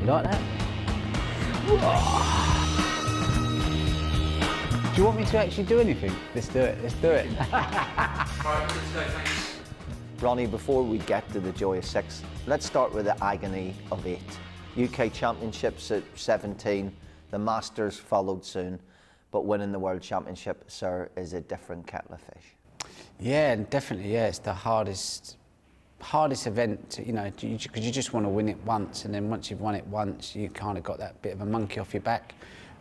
like that? Do you want me to actually do anything? Let's do it, let's do it. Ronnie, before we get to the joy of 6, let's start with the agony of 8. UK Championships at 17, the Masters followed soon, but winning the World Championship, sir, is a different kettle of fish. Yeah, definitely, yeah, it's the hardest event, you know, because you just want to win it once, and then once you've won it once, you kind of got that bit of a monkey off your back.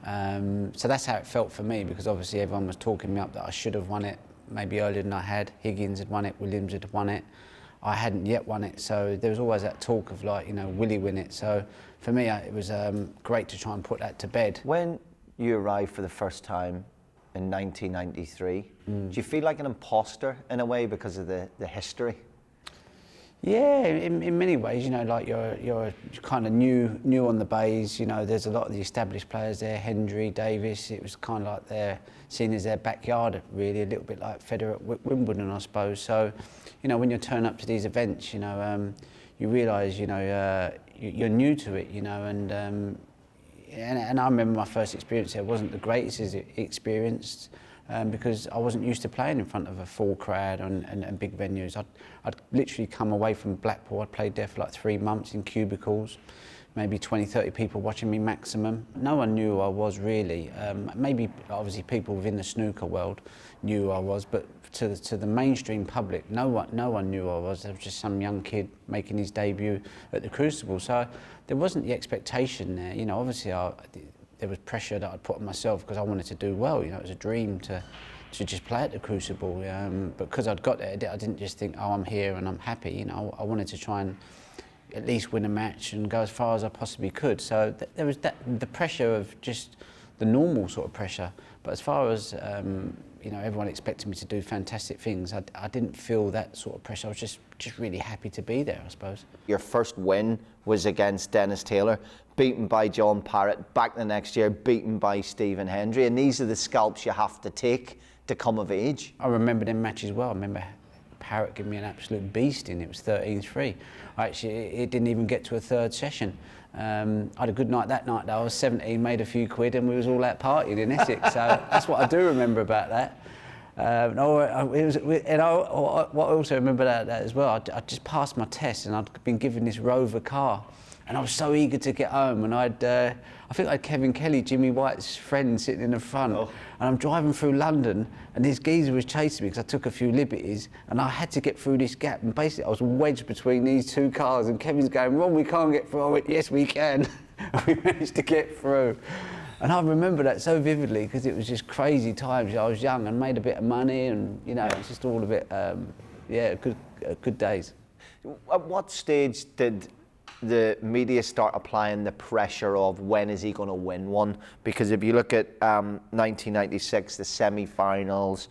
So that's how it felt for me, because obviously everyone was talking me up that I should have won it maybe earlier than I had. Higgins had won it, Williams had won it. I hadn't yet won it, so there was always that talk of like, you know, will he win it? So for me, it was great to try and put that to bed. When you arrived for the first time in 1993, do you feel like an imposter in a way because of the history? Yeah, in many ways, you know, like you're kind of new on the bays. You know, there's a lot of the established players there, Hendry, Davis. It was kind of like they're seen as their backyard, really, a little bit like Federer at Wimbledon, I suppose. So, you know, when you turn up to these events, you know, you realise, you know, you're new to it, you know, and I remember my first experience there wasn't the greatest experience. Because I wasn't used to playing in front of a full crowd and big venues. I'd literally come away from Blackpool. I'd played there for like 3 months in cubicles, maybe 20, 30 people watching me maximum. No one knew who I was really. Maybe obviously people within the snooker world knew who I was, but to the mainstream public, no one knew who I was. There was just some young kid making his debut at the Crucible. So there wasn't the expectation there. You know, obviously there was pressure that I'd put on myself because I wanted to do well. You know, it was a dream to just play at the Crucible. But because I'd got there, I didn't just think, oh, I'm here and I'm happy. You know, I wanted to try and at least win a match and go as far as I possibly could. So there was the pressure of just the normal sort of pressure. But as far as you know, everyone expected me to do fantastic things, I didn't feel that sort of pressure. I was just really happy to be there, I suppose. Your first win was against Dennis Taylor, beaten by John Parrott, back the next year, beaten by Stephen Hendry, and these are the scalps you have to take to come of age. I remember them matches well. I remember Parrott giving me an absolute beasting. It was 13-3. It didn't even get to a third session. I had a good night that night though. I was 17, made a few quid, and we was all out partying in Essex. So that's what I do remember about that. What I also remember about that as well, I just passed my test and I'd been given this Rover car, and I was so eager to get home, and I think I had Kevin Kelly, Jimmy White's friend, sitting in the front, and I'm driving through London, and this geezer was chasing me because I took a few liberties, and I had to get through this gap, and basically I was wedged between these two cars, and Kevin's going, Ron, we can't get through. I went, yes, we can. And we managed to get through. And I remember that so vividly because it was just crazy times. I was young and made a bit of money, and you know, it's just all a bit, good days. At what stage did the media start applying the pressure of when is he going to win one? Because if you look at 1996, the semi-finals,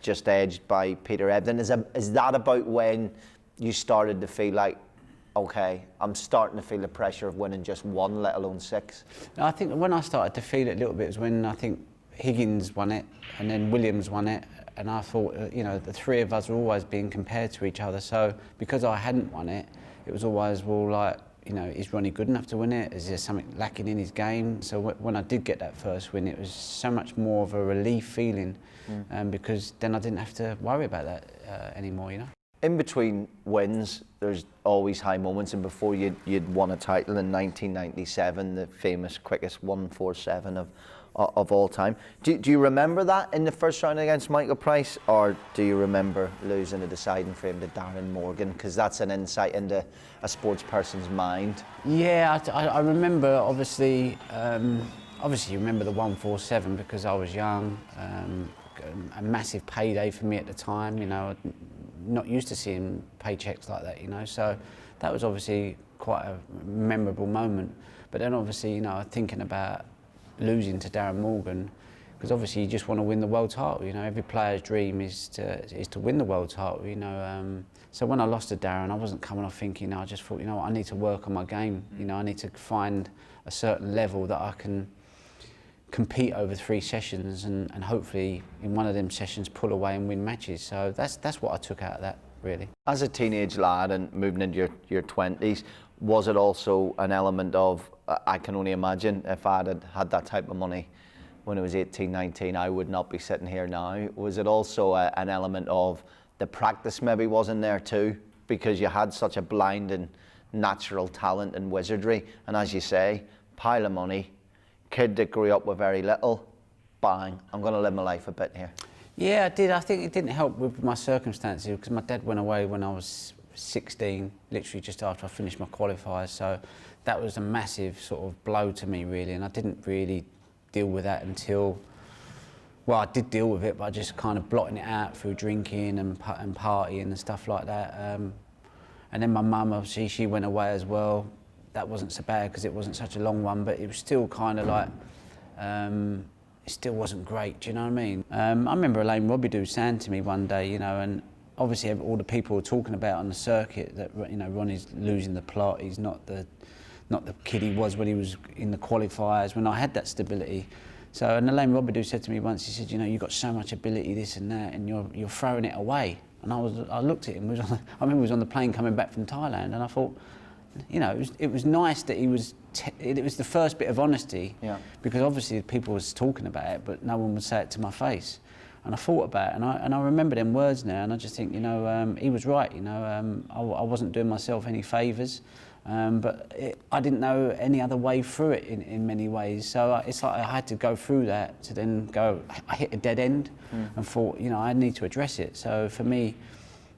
just edged by Peter Ebdon, is that about when you started to feel like, okay, I'm starting to feel the pressure of winning just one, let alone 6? I think when I started to feel it a little bit was when I think Higgins won it and then Williams won it, and I thought, you know, the three of us were always being compared to each other. So because I hadn't won it, it was always, well, like, you know, is Ronnie good enough to win it? Is there something lacking in his game? So when I did get that first win, it was so much more of a relief feeling, because then I didn't have to worry about that anymore, you know. In between wins, there's always high moments, and before you'd won a title in 1997, the famous quickest 147 of all time. Do you remember that in the first round against Michael Price, or do you remember losing a deciding frame to Darren Morgan? Because that's an insight into a sports person's mind. Yeah, I remember, obviously you remember the 147 because I was young, a massive payday for me at the time, you know. Not used to seeing paychecks like that, you know, so that was obviously quite a memorable moment. But then obviously, you know, thinking about losing to Darren Morgan, because obviously you just want to win the world title, you know, every player's dream is to win the world title, you know. So when I lost to Darren, I wasn't coming off thinking, I just thought, you know what, I need to work on my game, you know, I need to find a certain level that I can compete over 3 sessions and hopefully in one of them sessions pull away and win matches. So that's what I took out of that, really. As a teenage lad and moving into your 20s, was it also an element of, I can only imagine if I had that type of money when I was 18, 19, I would not be sitting here now. Was it also an element of the practice maybe wasn't there too, because you had such a blinding natural talent and wizardry, and as you say, pile of money, kid that grew up with very little, bang, I'm going to live my life a bit here. Yeah, I did. I think it didn't help with my circumstances because my dad went away when I was 16, literally just after I finished my qualifiers. So that was a massive sort of blow to me, really. And I didn't really deal with that until, well, I did deal with it, but I just kind of blotting it out through drinking and partying and stuff like that. And then my mum, obviously, she went away as well. That wasn't so bad because it wasn't such a long one, but it was still kind of like, it still wasn't great, do you know what I mean? I remember Elaine Robidoux saying to me one day, you know, and obviously all the people were talking about on the circuit that, you know, Ronnie's losing the plot, he's not the kid he was when he was in the qualifiers, when I had that stability. So, and Elaine Robidoux said to me once, he said, you know, you've got so much ability, this and that, and you're throwing it away. And I looked at him, I remember he was on the plane coming back from Thailand, and I thought, you know, it was nice that he was, it was the first bit of honesty, yeah. Because obviously people was talking about it, but no one would say it to my face. And I thought about it, and I remember them words now, and I just think, you know, he was right, you know, I wasn't doing myself any favours, but I didn't know any other way through it in many ways. So it's like I had to go through that to then go, I hit a dead end and thought, you know, I need to address it. So for me,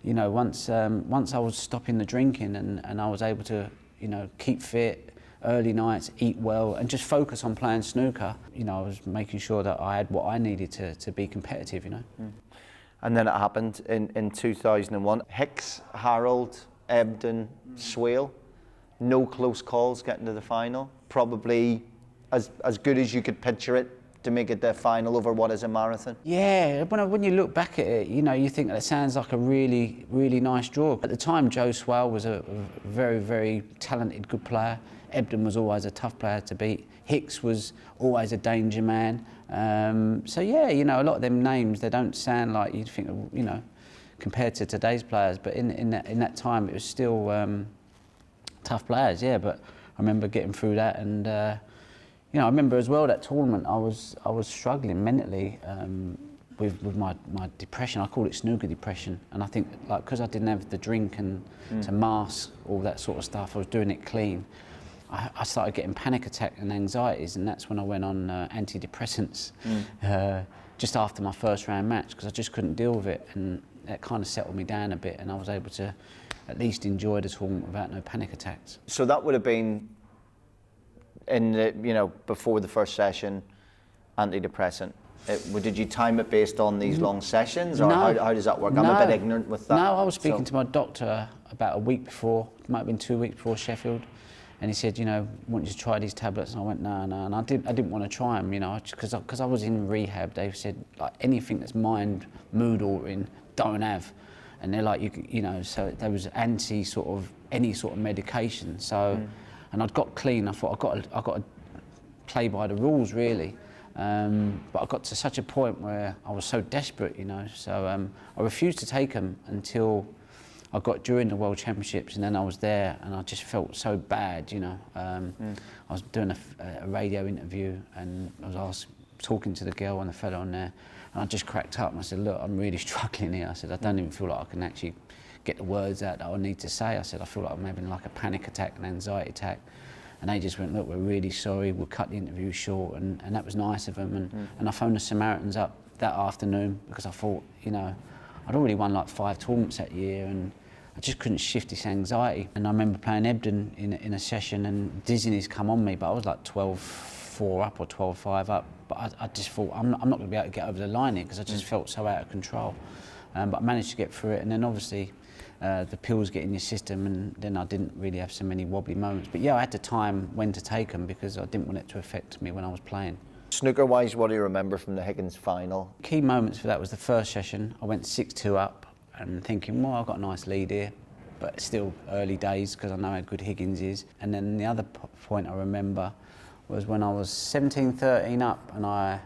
you know, once I was stopping the drinking and I was able to, you know, keep fit, early nights, eat well, and just focus on playing snooker, you know, I was making sure that I had what I needed to be competitive, you know. And then it happened in 2001. Hicks, Harold, Ebden, Swale, no close calls getting to the final. Probably as good as you could picture it to make it the final over what is a marathon. Yeah, when you look back at it, you know, you think that sounds like a really, really nice draw. At the time, Joe Swale was a very, very talented, good player. Ebden was always a tough player to beat. Hicks was always a danger man. So yeah, you know, a lot of them names, they don't sound like you'd think, you know, compared to today's players, but in that time it was still tough players, yeah. But I remember getting through that, and you know, I remember as well that tournament I was struggling mentally with my depression. I call it snooker depression, and I think like because I didn't have the drink and to mask all that sort of stuff, I was doing it clean. I started getting panic attack and anxieties, and that's when I went on antidepressants just after my first round match, because I just couldn't deal with it, and that kind of settled me down a bit, and I was able to at least enjoy the tournament without no panic attacks. So that would have been in the, you know, before the first session, antidepressant. Did you time it based on these long sessions, or no, how does that work? I'm a bit ignorant with that. No, I was speaking to my doctor about a week before, it might have been 2 weeks before Sheffield, and he said, you know, want you to try these tablets? And I went, no, and I didn't want to try them, you know, because I was in rehab. They said, like, anything that's mood altering, don't have. And they're like, you know, so there was any sort of medication. So, and I'd got clean. I thought I got to play by the rules, really. But I got to such a point where I was so desperate, you know. So I refused to take them until I got during the World Championships, and then I was there, and I just felt so bad, you know. I was doing a radio interview, and I was talking to the girl and the fellow on there, and I just cracked up and I said, look, I'm really struggling here. I said, I don't even feel like I can actually get the words out that I need to say. I said, I feel like I'm having like a panic attack, an anxiety attack. And they just went, look, we're really sorry, we'll cut the interview short, and that was nice of them. And I phoned the Samaritans up that afternoon because I thought, you know, I'd already won like 5 tournaments that year, and I just couldn't shift this anxiety. And I remember playing Ebden in a session, and dizziness come on me, but I was like 12-4 up or 12-5 up. But I just thought, I'm not going to be able to get over the line here because I just felt so out of control. But I managed to get through it, and then obviously the pills get in your system, and then I didn't really have so many wobbly moments. But yeah, I had to time when to take them because I didn't want it to affect me when I was playing. Snooker-wise, what do you remember from the Higgins final? Key moments for that was the first session. I went 6-2 up and thinking, well, I've got a nice lead here, but still early days because I know how good Higgins is. And then the other point I remember was when I was 17-13 up, and I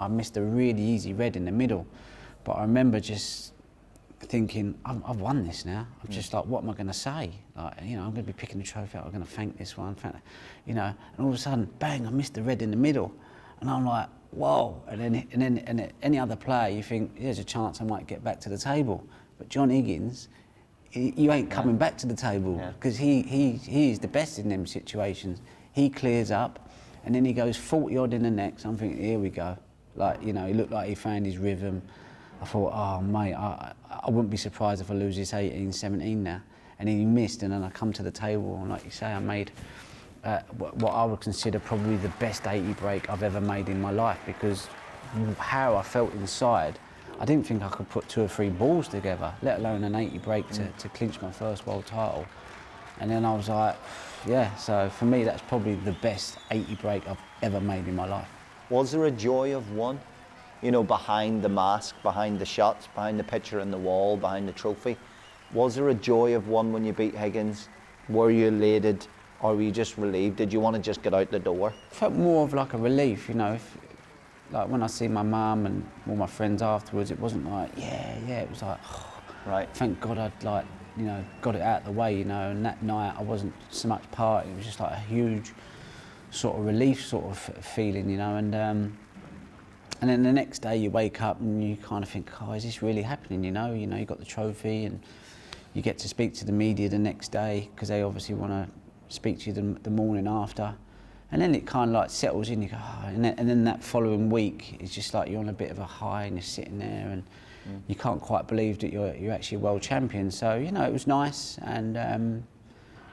missed a really easy red in the middle. But I remember just thinking, I've won this now. I'm just like, what am I going to say? Like, you know, I'm going to be picking the trophy up. I'm going to thank this one, you know. And all of a sudden, bang! I missed the red in the middle, and I'm like, whoa! And then any other player, you think there's a chance I might get back to the table. But John Higgins, you ain't coming back to the table because he's the best in them situations. He clears up, and then he goes 40 odd in the next. I'm thinking, here we go. Like, you know, he looked like he found his rhythm. I thought, oh mate, I wouldn't be surprised if I lose this 18, 17 now. And he missed, and then I come to the table, and like you say, I made what I would consider probably the best 80 break I've ever made in my life, because how I felt inside, I didn't think I could put 2 or 3 balls together, let alone an 80 break to clinch my first world title. And then I was like, yeah, so for me, that's probably the best 80 break I've ever made in my life. Was there a joy of one? You know, behind the mask, behind the shots, behind the picture on the wall, behind the trophy. Was there a joy of one when you beat Higgins? Were you elated, or were you just relieved? Did you want to just get out the door? I felt more of like a relief, you know. Like when I see my mum and all my friends afterwards, it wasn't like, yeah, it was like, oh, right. Thank God I'd like, you know, got it out of the way, you know, and that night I wasn't so much partying, it was just like a huge sort of relief sort of feeling, you know, and then the next day you wake up and you kind of think, oh, is this really happening, you know, you got the trophy and you get to speak to the media the next day because they obviously want to speak to you the morning after. And then it kind of like settles in, you go, oh, and then that following week, it's just like you're on a bit of a high and you're sitting there and you can't quite believe that you're actually a world champion. So, you know, it was nice, and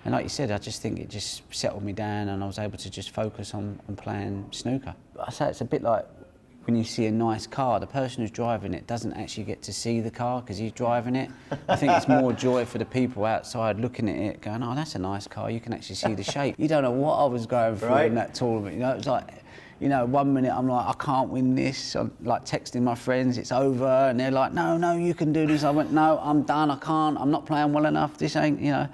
like you said, I just think it just settled me down and I was able to just focus on playing snooker. I say it's a bit like when you see a nice car, the person who's driving it doesn't actually get to see the car because he's driving it. I think it's more joy for the people outside looking at it, going, oh, that's a nice car, you can actually see the shape. You don't know what I was going through in that tournament, you know, it was like, you know, 1 minute I'm like, I can't win this, I'm like texting my friends, it's over, and they're like, no, you can do this. I went, no, I'm done, I can't, I'm not playing well enough, this ain't, you know.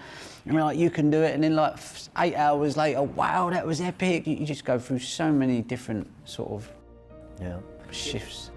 And we're like, you can do it, and then like 8 hours later, wow, that was epic. You just go through so many different sort of shifts.